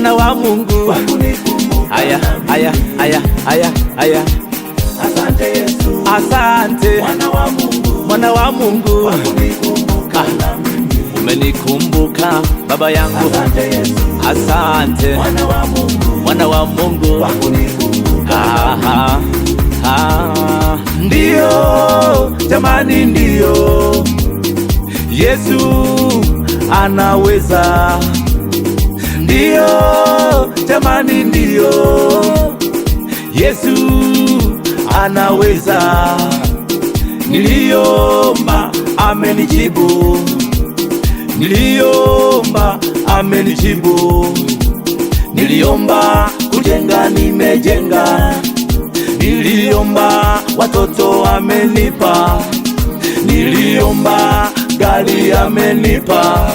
mwana wa Mungu. Aya, aya, aya, aya, aya. Asante Yesu, asante mwana wa Mungu. Umenikumbuka baba yangu. Asante mwana wa Mungu. Ndio jamani, ndio Yesu anaweza. Ndio jamani, ndio Yesu anaweza. Niliomba amenijibu, niliomba amenijibu. Niliomba kujenga nimejenga, niliomba watoto amenipa, niliomba gari amenipa,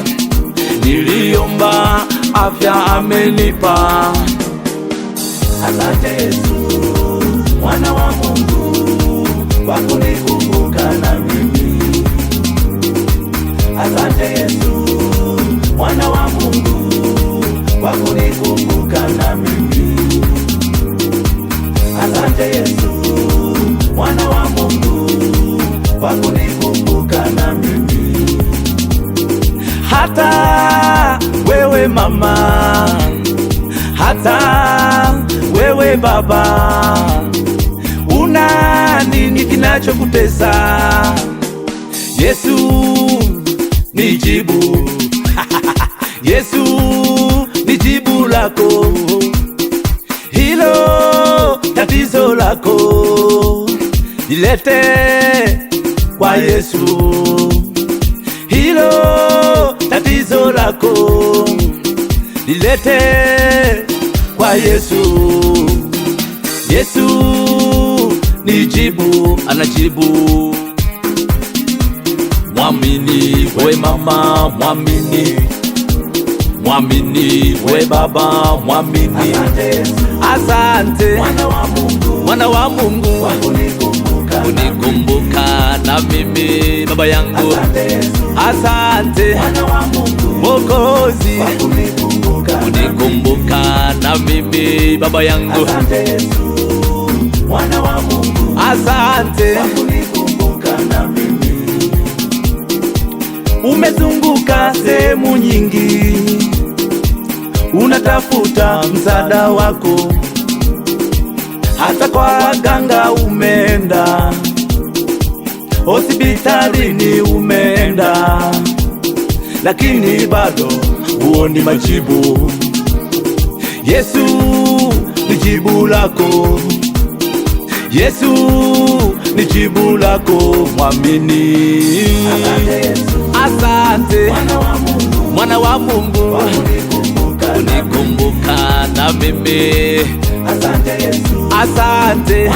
niliomba afya amenipa. Asante Yesu, mwana wa Mungu, kwa kunikumbuka na mimi. Asante Yesu, mwana wa Mungu, kwa kunikumbuka na mimi. Asante Yesu, mwana wa Mungu, kwa kunikumbuka na mimi. Hata wewe mama, hata wewe baba, una nini kinachokutesa? Yesu nijibu. Yesu nijibu lako, hilo tatizo lako ilete kwa Yesu. Hilo tatizo lako ilete kwa Yesu. Yesu nijibu, anajibu. Mwamini we mama, mwamini. Mwamini we baba, mwamini. Asante mwana wa Mungu, unikumbuka na mimi baba yangu. Asante Mwokozi, unikumbuka na mimi baba yangu. Asante. Umezunguka sehemu nyingi, unatafuta msaada wako, hata kwa waganga umeenda, hospitalini umeenda, lakini bado huoni majibu. Yesu ni jibu lako, Yesu ni jibu lako, mwamini. Asante mwana wa Mungu, unikumbuka na mimi. Asante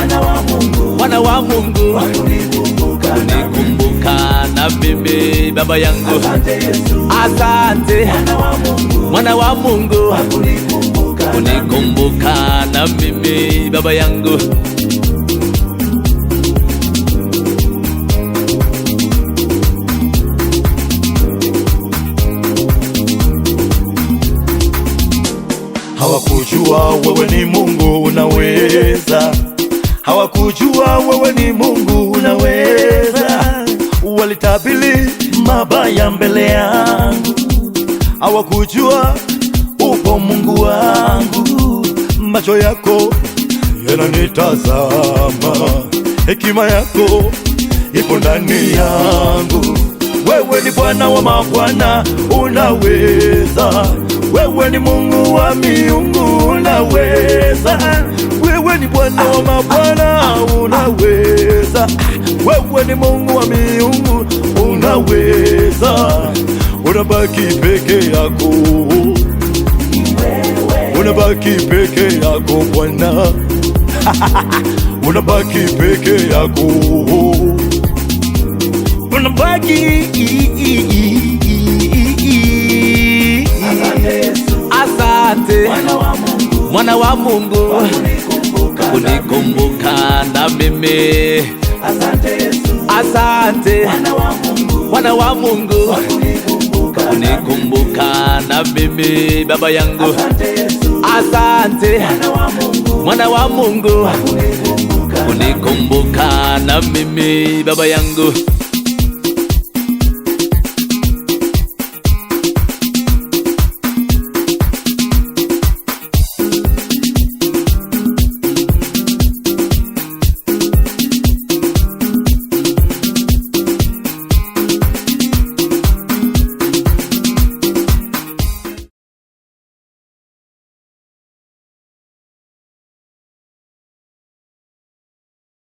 mwana wa Mungu, unikumbuka na mimi baba yangu. Asante mwana wa Mungu, unikumbuka na mimi baba yangu. Hawakujua wewe ni Mungu unaweza, hawakujua wewe ni Mungu unaweza. Walitabiri mabaya mbele yangu, hawakujua upo Mungu wangu. Macho yako yananitazama, hekima yako ipo ndani yangu. Wewe ni Bwana wa mabwana, unaweza. Wewe ni Mungu wa miungu, unaweza. Wewe ni Bwana wa mabwana, unaweza. Wewe ni Mungu wa miungu, unaweza. Unabaki peke yako, unabaki peke yako Bwana. Unabaki peke yako, unabaki. Asante mwana wa Mungu, unikumbuka na mimi. Asante mwana wa Mungu, unikumbuka na mimi baba yangu. Asante mwana wa Mungu, unikumbuka na mimi baba yangu.